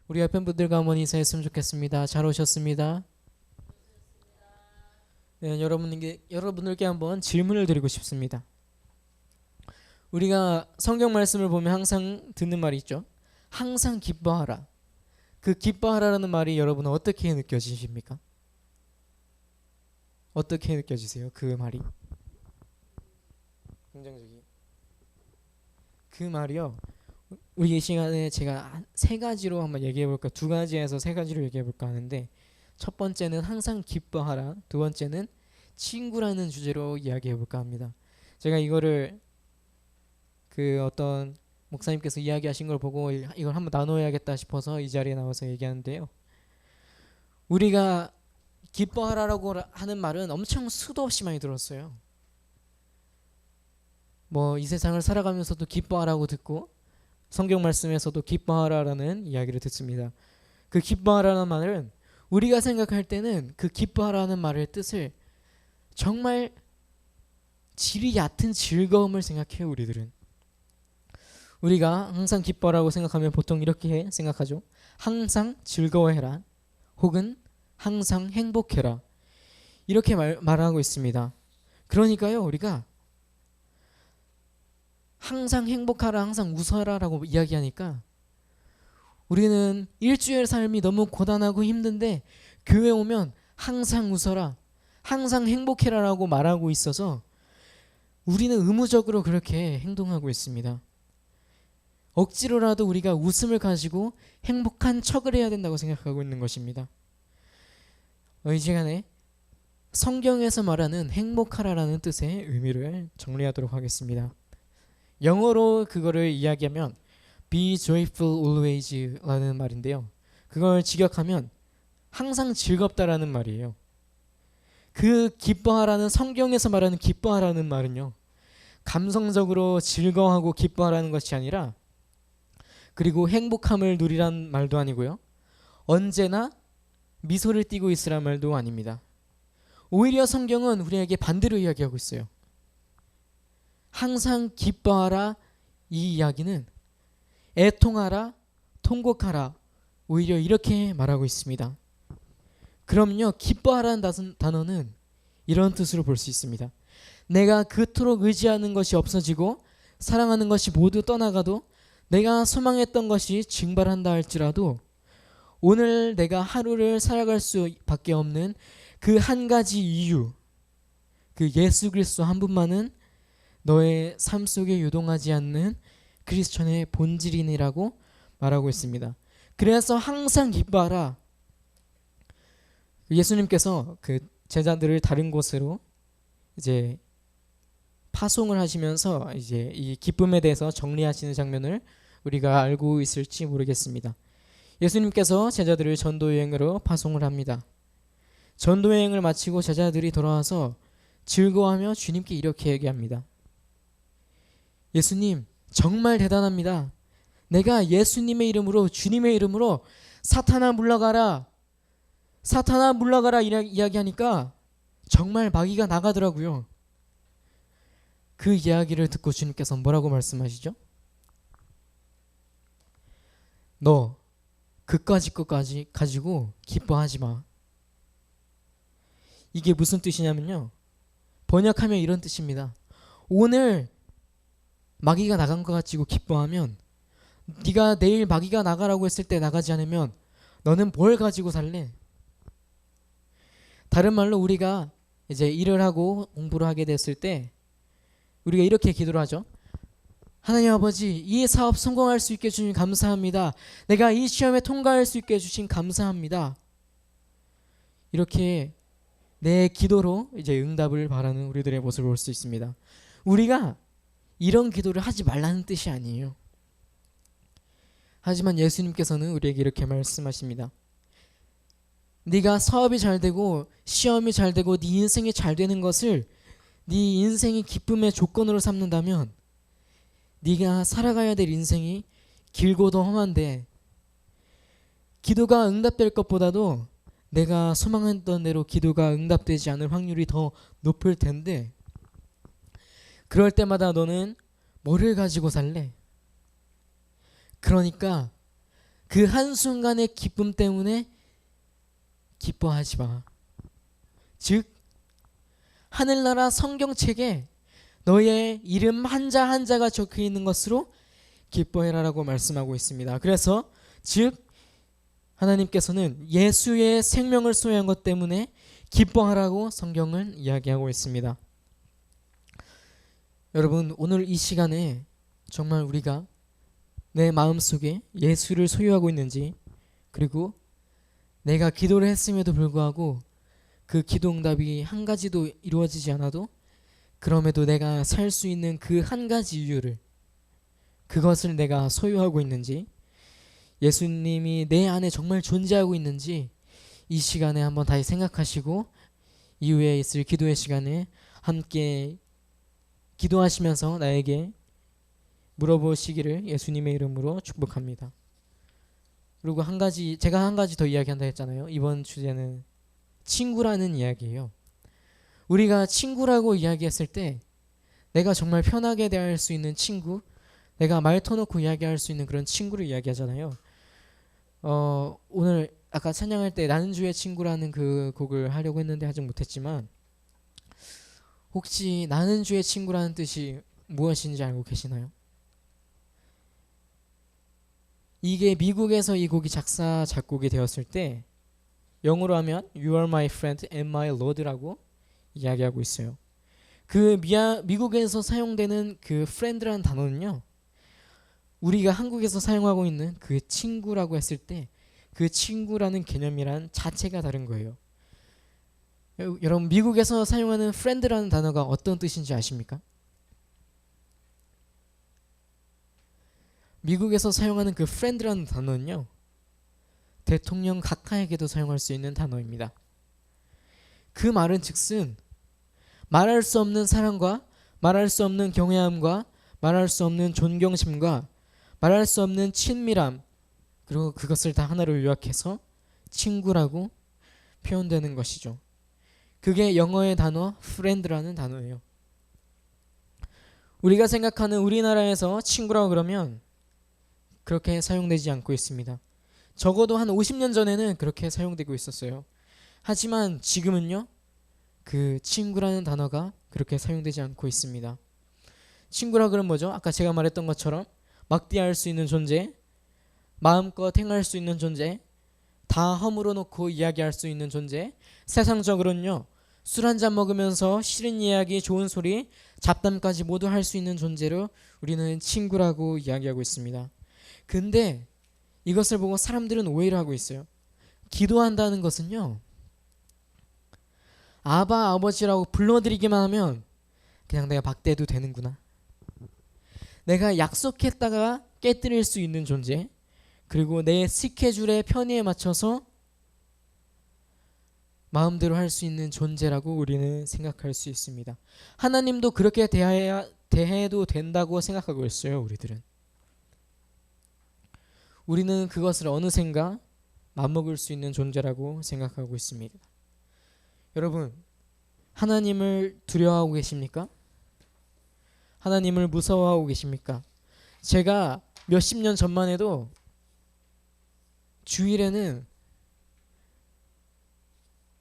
우리 옆에 분들과 한번 인사했으면 좋겠습니다. 잘 오셨습니다. 네, 여러분들께 한번 질문을 드리고 싶습니다. 우리가 성경 말씀을 보면 항상 듣는 말이 있죠. 항상 기뻐하라. 그 기뻐하라라는 말이 여러분은 어떻게 느껴지십니까? 어떻게 느껴지세요? 그 말이? 긍정적이. 그 말이요. 우리 이 시간에 제가 세 가지로 한번 얘기해 볼까? 두 가지에서 세 가지로 얘기해 볼까 하는데, 첫 번째는 항상 기뻐하라. 두 번째는 친구라는 주제로 이야기해 볼까 합니다. 제가 이거를 그 어떤 목사님께서 이야기하신 걸 보고 이걸 한번 나눠야겠다 싶어서 이 자리에 나와서 얘기하는데요. 우리가 기뻐하라라고 하는 말은 엄청 수도 없이 많이 들었어요. 뭐 이 세상을 살아가면서도 기뻐하라고 듣고 성경 말씀에서도 기뻐하라라는 이야기를 듣습니다. 그 기뻐하라는 말은 우리가 생각할 때는 그 기뻐하라는 말의 뜻을 정말 질이 얕은 즐거움을 생각해요. 우리들은 우리가 항상 기뻐라고 생각하면 보통 이렇게 생각하죠. 항상 즐거워해라, 혹은 항상 행복해라, 이렇게 말하고 있습니다. 그러니까요, 우리가 항상 행복하라, 항상 웃어라라고 이야기하니까 우리는 일주일 삶이 너무 고단하고 힘든데 교회 오면 항상 웃어라, 항상 행복해라라고 말하고 있어서 우리는 의무적으로 그렇게 행동하고 있습니다. 억지로라도 우리가 웃음을 가지고 행복한 척을 해야 된다고 생각하고 있는 것입니다. 이 시간에 성경에서 말하는 행복하라라는 뜻의 의미를 정리하도록 하겠습니다. 영어로 그거를 이야기하면 Be joyful always 라는 말인데요. 그걸 직역하면 항상 즐겁다라는 말이에요. 그 기뻐하라는, 성경에서 말하는 기뻐하라는 말은요, 감성적으로 즐거워하고 기뻐하라는 것이 아니라, 그리고 행복함을 누리란 말도 아니고요, 언제나 미소를 띠고 있으란 말도 아닙니다. 오히려 성경은 우리에게 반대로 이야기하고 있어요. 항상 기뻐하라, 이 이야기는 애통하라, 통곡하라, 오히려 이렇게 말하고 있습니다. 그럼요, 기뻐하라는 단어는 이런 뜻으로 볼 수 있습니다. 내가 그토록 의지하는 것이 없어지고 사랑하는 것이 모두 떠나가도, 내가 소망했던 것이 증발한다 할지라도, 오늘 내가 하루를 살아갈 수밖에 없는 그 한 가지 이유, 그 예수 그리스도 한 분만은 너의 삶 속에 유동하지 않는 크리스천의 본질이니라고 말하고 있습니다. 그래서 항상 기뻐하라. 예수님께서 그 제자들을 다른 곳으로 이제 파송을 하시면서 이제 이 기쁨에 대해서 정리하시는 장면을 우리가 알고 있을지 모르겠습니다. 예수님께서 제자들을 전도 여행으로 파송을 합니다. 전도 여행을 마치고 제자들이 돌아와서 즐거워하며 주님께 이렇게 얘기합니다. 예수님, 정말 대단합니다. 내가 예수님의 이름으로, 주님의 이름으로 사탄아 물러가라, 사탄아 물러가라 이야기하니까 정말 마귀가 나가더라고요. 그 이야기를 듣고 주님께서 뭐라고 말씀하시죠? 너 그까짓 것까지 가지고 기뻐하지 마. 이게 무슨 뜻이냐면요, 번역하면 이런 뜻입니다. 오늘 마귀가 나간 거 가지고 기뻐하면, 네가 내일 마귀가 나가라고 했을 때 나가지 않으면 너는 뭘 가지고 살래? 다른 말로 우리가 이제 일을 하고 공부를 하게 됐을 때 우리가 이렇게 기도를 하죠. 하나님 아버지, 이 사업 성공할 수 있게 해주신 감사합니다. 내가 이 시험에 통과할 수 있게 해주신 감사합니다. 이렇게 내 기도로 이제 응답을 바라는 우리들의 모습을 볼 수 있습니다. 우리가 이런 기도를 하지 말라는 뜻이 아니에요. 하지만 예수님께서는 우리에게 이렇게 말씀하십니다. 네가 사업이 잘 되고 시험이 잘 되고 네 인생이 잘 되는 것을 네 인생의 기쁨의 조건으로 삼는다면, 네가 살아가야 될 인생이 길고도 험한데 기도가 응답될 것보다도 내가 소망했던 대로 기도가 응답되지 않을 확률이 더 높을 텐데, 그럴 때마다 너는 뭐를 가지고 살래? 그러니까 그 한순간의 기쁨 때문에 기뻐하지 마. 즉 하늘나라 성경책에 너의 이름 한자 한자가 적혀 있는 것으로 기뻐해라라고 말씀하고 있습니다. 그래서 즉 하나님께서는 예수의 생명을 소유한 것 때문에 기뻐하라고 성경은 이야기하고 있습니다. 여러분, 오늘 이 시간에 정말 우리가 내 마음속에 예수를 소유하고 있는지, 그리고 내가 기도를 했음에도 불구하고 그 기도 응답이 한 가지도 이루어지지 않아도 그럼에도 내가 살 수 있는 그 한 가지 이유를, 그것을 내가 소유하고 있는지, 예수님이 내 안에 정말 존재하고 있는지 이 시간에 한번 다시 생각하시고 이후에 있을 기도의 시간에 함께 기도하시면서 나에게 물어보시기를 예수님의 이름으로 축복합니다. 그리고 제가 한 가지 더 이야기한다 했잖아요. 이번 주제는 친구라는 이야기예요. 우리가 친구라고 이야기했을 때 내가 정말 편하게 대할 수 있는 친구, 내가 말 터놓고 이야기할 수 있는 그런 친구를 이야기하잖아요. 오늘 아까 찬양할 때 나는 주의 친구라는 그 곡을 하려고 했는데 하지 못했지만, 혹시 나는 주의 친구라는 뜻이 무엇인지 알고 계시나요? 이게 미국에서 이 곡이 작사 작곡이 되었을 때 영어로 하면 You are my friend and my Lord라고 이야기하고 있어요. 그 미국에서 사용되는 그 friend라는 단어는요, 우리가 한국에서 사용하고 있는 그 친구라고 했을 때 그 친구라는 개념이란 자체가 다른 거예요. 여러분, 미국에서 사용하는 friend라는 단어가 어떤 뜻인지 아십니까? 미국에서 사용하는 그 friend라는 단어는요, 대통령 각하에게도 사용할 수 있는 단어입니다. 그 말은 즉슨 말할 수 없는 사랑과 말할 수 없는 경외함과 말할 수 없는 존경심과 말할 수 없는 친밀함, 그리고 그것을 다 하나로 요약해서 친구라고 표현되는 것이죠. 그게 영어의 단어 friend라는 단어예요. 우리가 생각하는 우리나라에서 친구라고 그러면 그렇게 사용되지 않고 있습니다. 적어도 한 50년 전에는 그렇게 사용되고 있었어요. 하지만 지금은요, 그 친구라는 단어가 그렇게 사용되지 않고 있습니다. 친구라 그러면 뭐죠? 아까 제가 말했던 것처럼 막대할 수 있는 존재, 마음껏 행할 수 있는 존재, 다 허물어 놓고 이야기할 수 있는 존재, 세상적으로는요, 술 한잔 먹으면서 싫은 이야기, 좋은 소리, 잡담까지 모두 할 수 있는 존재로 우리는 친구라고 이야기하고 있습니다. 근데 이것을 보고 사람들은 오해를 하고 있어요. 기도한다는 것은요, 아바 아버지라고 불러드리기만 하면 그냥 내가 박대도 되는구나, 내가 약속했다가 깨뜨릴 수 있는 존재, 그리고 내 스케줄의 편의에 맞춰서 마음대로 할 수 있는 존재라고 우리는 생각할 수 있습니다. 하나님도 그렇게 대해도 된다고 생각하고 있어요. 우리는 그것을 어느샌가 맞먹을 수 있는 존재라고 생각하고 있습니다. 여러분, 하나님을 두려워하고 계십니까? 하나님을 무서워하고 계십니까? 제가 몇십 년 전만 해도 주일에는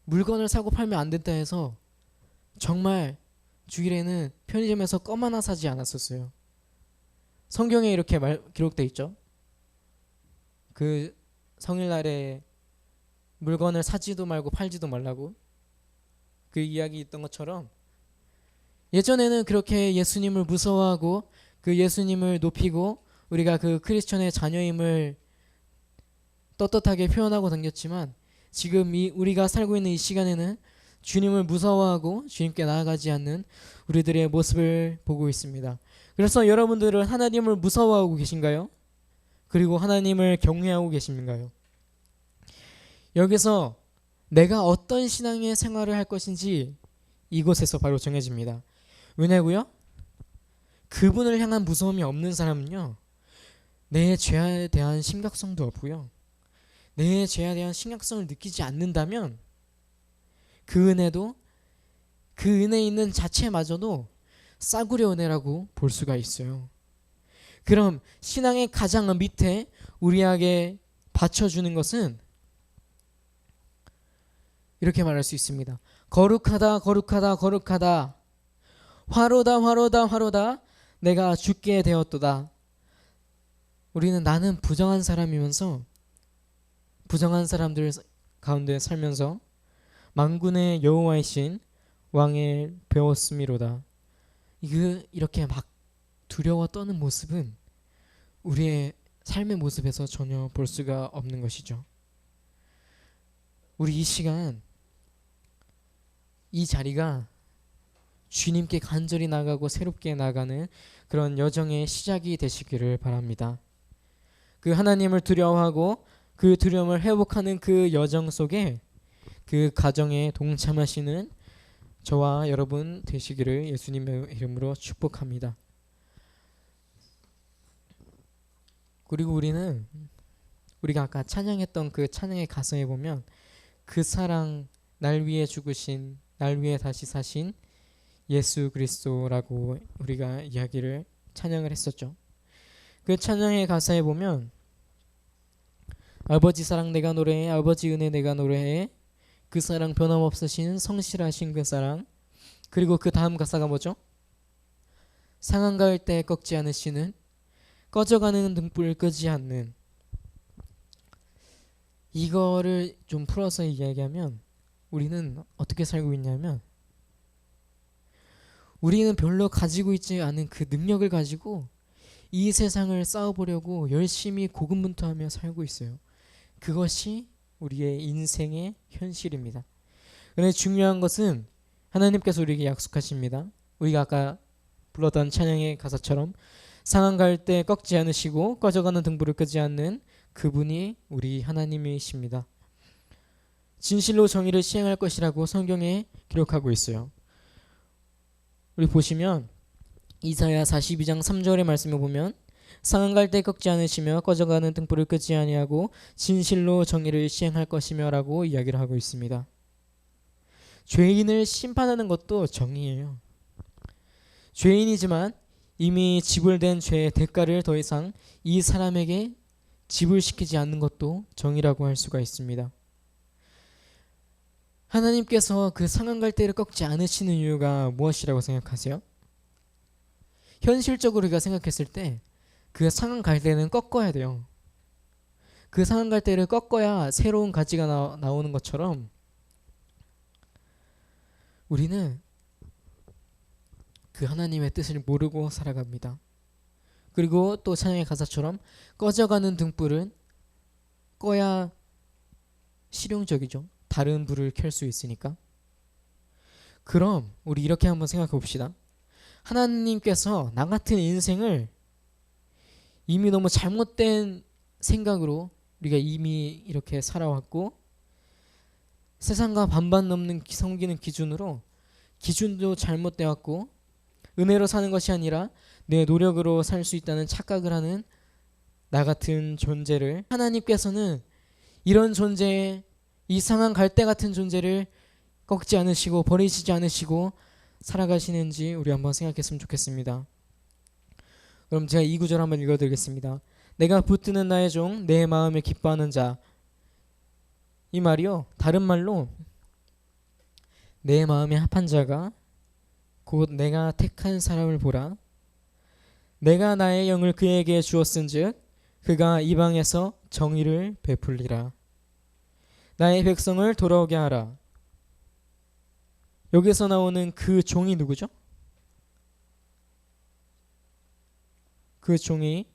물건을 사고 팔면 안 된다 해서 정말 주일에는 편의점에서 껌 하나 사지 않았었어요. 성경에 이렇게 기록되어 있죠. 그 성일날에 물건을 사지도 말고 팔지도 말라고, 그 이야기 있던 것처럼 예전에는 그렇게 예수님을 무서워하고 그 예수님을 높이고 우리가 그 크리스천의 자녀임을 떳떳하게 표현하고 다녔지만, 지금 우리가 살고 있는 이 시간에는 주님을 무서워하고 주님께 나아가지 않는 우리들의 모습을 보고 있습니다. 그래서 여러분들은 하나님을 무서워하고 계신가요? 그리고 하나님을 경외하고 계신가요? 여기서 내가 어떤 신앙의 생활을 할 것인지 이곳에서 바로 정해집니다. 왜냐고요? 그분을 향한 무서움이 없는 사람은요, 내 죄에 대한 심각성도 없고요, 내 죄에 대한 심각성을 느끼지 않는다면 그 은혜도, 그 은혜에 있는 자체마저도 싸구려 은혜라고 볼 수가 있어요. 그럼 신앙의 가장 밑에 우리에게 받쳐주는 것은 이렇게 말할 수 있습니다. 거룩하다 거룩하다 거룩하다, 화로다 화로다 화로다, 내가 죽게 되었도다. 우리는 나는 부정한 사람이면서 부정한 사람들 가운데 살면서 만군의 여호와이신 왕의 배웠음이로다. 이렇게 막 두려워 떠는 모습은 우리의 삶의 모습에서 전혀 볼 수가 없는 것이죠. 우리 이 시간 이 자리가 주님께 간절히 나가고 새롭게 나가는 그런 여정의 시작이 되시기를 바랍니다. 그 하나님을 두려워하고 그 두려움을 회복하는 그 여정 속에 그 가정에 동참하시는 저와 여러분 되시기를 예수님의 이름으로 축복합니다. 그리고 우리가 아까 찬양했던 그 찬양의 가사에 보면 그 사랑, 날 위해 죽으신, 날 위해 다시 사신 예수 그리스도라고 우리가 이야기를 찬양을 했었죠. 그 찬양의 가사에 보면 아버지 사랑 내가 노래해, 아버지 은혜 내가 노래해, 그 사랑 변함없으신 성실하신 그 사랑, 그리고 그 다음 가사가 뭐죠? 상한 가을 때 꺾지 않으시는, 꺼져가는 등불 끄지 않는. 이거를 좀 풀어서 이야기하면 우리는 어떻게 살고 있냐면, 우리는 별로 가지고 있지 않은 그 능력을 가지고 이 세상을 싸워보려고 열심히 고군분투하며 살고 있어요. 그것이 우리의 인생의 현실입니다. 그런데 중요한 것은 하나님께서 우리에게 약속하십니다. 우리가 아까 불렀던 찬양의 가사처럼 상한 가을 때 꺾지 않으시고 꺼져가는 등불을 끄지 않는 그분이 우리 하나님이십니다. 진실로 정의를 시행할 것이라고 성경에 기록하고 있어요. 우리 보시면 이사야 42장 3절의 말씀을 보면 상한 가을 때 꺾지 않으시며 꺼져가는 등불을 끄지 아니하고 진실로 정의를 시행할 것이며 라고 이야기를 하고 있습니다. 죄인을 심판하는 것도 정의예요. 죄인이지만 이미 지불된 죄의 대가를 더 이상 이 사람에게 지불시키지 않는 것도 정의라고 할 수가 있습니다. 하나님께서 그 상한 갈대를 꺾지 않으시는 이유가 무엇이라고 생각하세요? 현실적으로 우리가 생각했을 때 그 상한 갈대는 꺾어야 돼요. 그 상한 갈대를 꺾어야 새로운 가지가 나오는 것처럼 우리는 그 하나님의 뜻을 모르고 살아갑니다. 그리고 또 찬양의 가사처럼 꺼져가는 등불은 꺼야 실용적이죠. 다른 불을 켤 수 있으니까. 그럼 우리 이렇게 한번 생각해 봅시다. 하나님께서 나 같은 인생을 이미 너무 잘못된 생각으로 우리가 이미 이렇게 살아왔고, 세상과 반반 넘는 섬기는 기준으로 기준도 잘못되었고, 은혜로 사는 것이 아니라 내 노력으로 살 수 있다는 착각을 하는 나 같은 존재를 하나님께서는 이런 존재의 이상한 갈대 같은 존재를 꺾지 않으시고 버리시지 않으시고 살아가시는지 우리 한번 생각했으면 좋겠습니다. 그럼 제가 이 구절 한번 읽어드리겠습니다. 내가 붙드는 나의 종 내 마음에 기뻐하는 자. 이 말이요, 다른 말로 내 마음에 합한 자가 곧 내가 택한 사람을 보라. 내가 나의 영을 그에게 주었은즉 그가 이방에서 정의를 베풀리라. 나의 백성을 돌아오게 하라. 여기서 나오는 그 종이 누구죠? 그 종이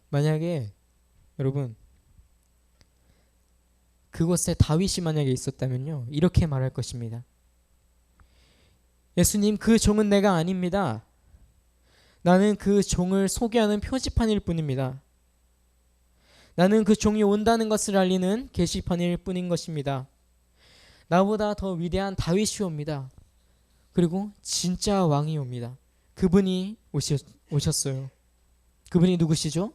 만약에 여러분 그곳에 다윗이 만약에 있었다면요, 이렇게 말할 것입니다. 예수님, 그 종은 내가 아닙니다. 나는 그 종을 소개하는 표지판일 뿐입니다. 나는 그 종이 온다는 것을 알리는 게시판일 뿐인 것입니다. 나보다 더 위대한 다윗이 옵니다. 그리고 진짜 왕이 옵니다. 그분이 오셨어요. 그분이 누구시죠?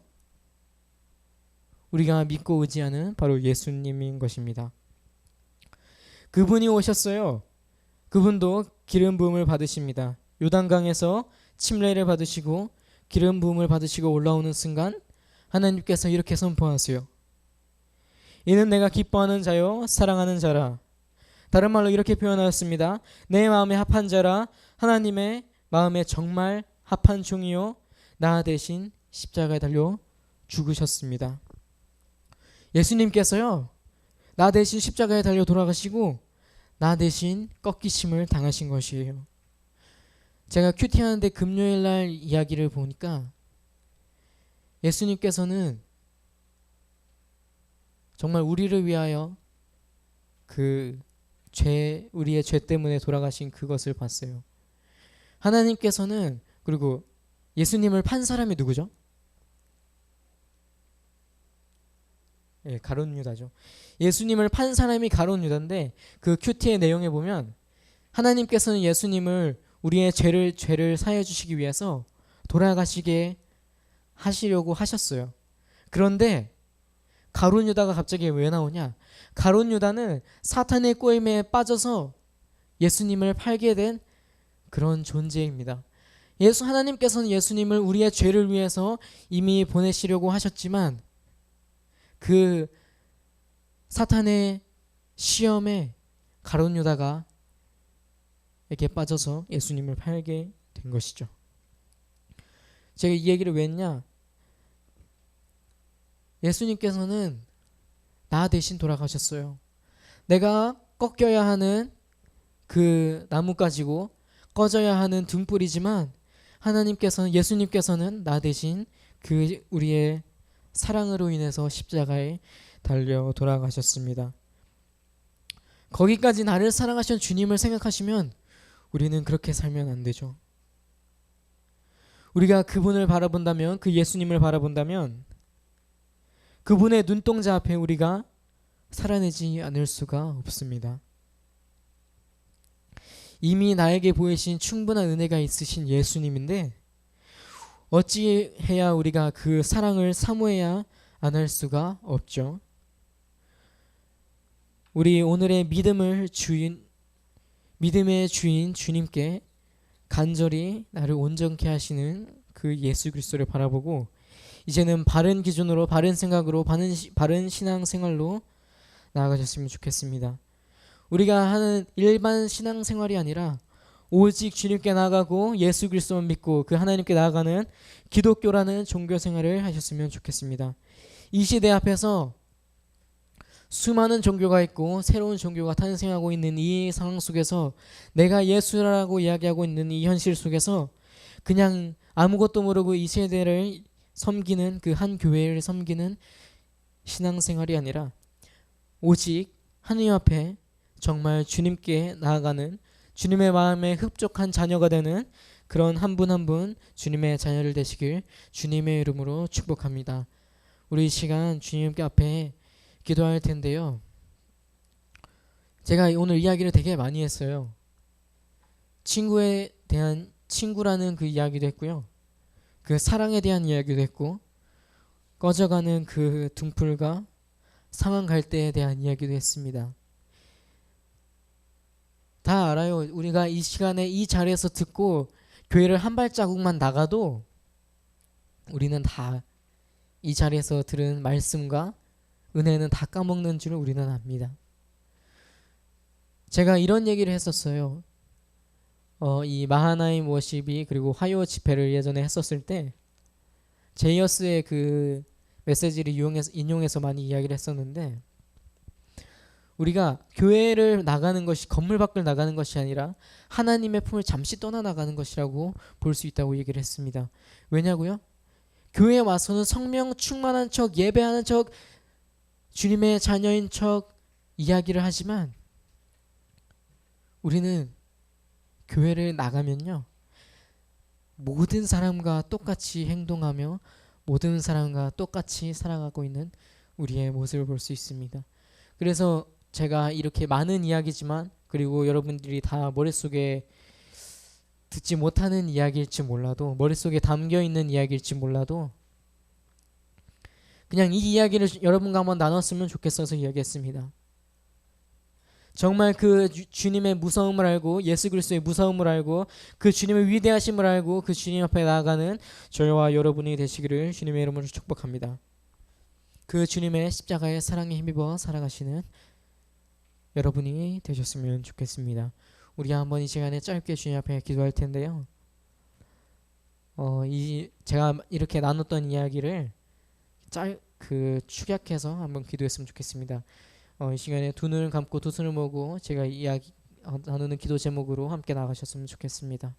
우리가 믿고 의지하는 바로 예수님인 것입니다. 그분이 오셨어요. 그분도 기름 부음을 받으십니다. 요단강에서 침례를 받으시고 기름 부음을 받으시고 올라오는 순간 하나님께서 이렇게 선포하세요. 이는 내가 기뻐하는 자요 사랑하는 자라. 다른 말로 이렇게 표현하였습니다. 내 마음에 합한 자라. 하나님의 마음에 정말 합한 종이요 나 대신 십자가에 달려 죽으셨습니다. 예수님께서요 나 대신 십자가에 달려 돌아가시고 나 대신 꺾이심을 당하신 것이에요. 제가 큐티하는데 금요일날 이야기를 보니까 예수님께서는 정말 우리를 위하여 우리의 죄 때문에 돌아가신 그것을 봤어요. 하나님께서는 그리고 예수님을 판 사람이 누구죠? 가룟 유다죠. 예수님을 판 사람이 가룟 유다인데 그 큐티의 내용에 보면 하나님께서는 예수님을 우리의 죄를 사해 주시기 위해서 돌아가시게 하시려고 하셨어요. 그런데 가룟 유다가 갑자기 왜 나오냐? 가룟 유다는 사탄의 꼬임에 빠져서 예수님을 팔게 된 그런 존재입니다. 하나님께서는 예수님을 우리의 죄를 위해서 이미 보내시려고 하셨지만 그 사탄의 시험에 가룟 유다가 이렇게 빠져서 예수님을 팔게 된 것이죠. 제가 이 얘기를 왜 했냐? 예수님께서는 나 대신 돌아가셨어요. 내가 꺾여야 하는 그 나뭇가지고 꺼져야 하는 등불이지만 예수님께서는 나 대신 우리의 사랑으로 인해서 십자가에 달려 돌아가셨습니다. 거기까지 나를 사랑하신 주님을 생각하시면 우리는 그렇게 살면 안 되죠. 우리가 그분을 바라본다면, 그 예수님을 바라본다면 그분의 눈동자 앞에 우리가 살아내지 않을 수가 없습니다. 이미 나에게 보이신 충분한 은혜가 있으신 예수님인데 어찌해야 우리가 그 사랑을 사모해야 안 할 수가 없죠. 우리 오늘의 믿음의 주인 주님께 간절히 나를 온전케 하시는 그 예수 그리스도를 바라보고 이제는 바른 기준으로, 바른 생각으로, 바른 신앙생활로 나아가셨으면 좋겠습니다. 우리가 하는 일반 신앙생활이 아니라 오직 주님께 나아가고 예수 그리스도만 믿고 그 하나님께 나아가는 기독교라는 종교생활을 하셨으면 좋겠습니다. 이 시대 앞에서 수많은 종교가 있고 새로운 종교가 탄생하고 있는 이 상황 속에서 내가 예수라고 이야기하고 있는 이 현실 속에서 그냥 아무것도 모르고 이 세대를 섬기는 그 한 교회를 섬기는 신앙생활이 아니라 오직 하느님 앞에 정말 주님께 나아가는 주님의 마음에 흡족한 자녀가 되는 그런 한 분 한 분 주님의 자녀를 되시길 주님의 이름으로 축복합니다. 우리 이 시간 주님께 앞에 기도할 텐데요. 제가 오늘 이야기를 되게 많이 했어요. 친구에 대한 친구라는 그 이야기도 했고요. 그 사랑에 대한 이야기도 했고 꺼져가는 그 등불과 상한 갈대에 대한 이야기도 했습니다. 다 알아요. 우리가 이 시간에 이 자리에서 듣고 교회를 한 발자국만 나가도 우리는 다 이 자리에서 들은 말씀과 은혜는 다 까먹는 줄 우리는 압니다. 제가 이런 얘기를 했었어요. 이 마하나임 워십이 그리고 화요 집회를 예전에 했었을 때 제이어스의 그 메시지를 인용해서 많이 이야기를 했었는데 우리가 교회를 나가는 것이 건물 밖을 나가는 것이 아니라 하나님의 품을 잠시 떠나나가는 것이라고 볼 수 있다고 얘기를 했습니다. 왜냐고요? 교회에 와서는 성령 충만한 척 예배하는 척 주님의 자녀인 척 이야기를 하지만 우리는 교회를 나가면요 모든 사람과 똑같이 행동하며 모든 사람과 똑같이 살아가고 있는 우리의 모습을 볼 수 있습니다. 그래서 제가 이렇게 많은 이야기지만 그리고 여러분들이 다 머릿속에 듣지 못하는 이야기일지 몰라도 머릿속에 담겨있는 이야기일지 몰라도 그냥 이 이야기를 여러분과 한번 나눴으면 좋겠어서 이야기했습니다. 정말 그 주님의 무서움을 알고 예수 그리스도의 무서움을 알고 그 주님의 위대하심을 알고 그 주님 앞에 나아가는 저와 여러분이 되시기를 주님의 이름으로 축복합니다. 그 주님의 십자가의 사랑에 힘입어 살아가시는 여러분이 되셨으면 좋겠습니다. 우리 한번 이 시간에 짧게 주님 앞에 기도할 텐데요. 제가 이렇게 나눴던 이야기를 축약해서 한번 기도했으면 좋겠습니다. 이 시간에 두 눈을 감고 두 손을 모으고 제가 이야기 나누는 기도 제목으로 함께 나가셨으면 좋겠습니다.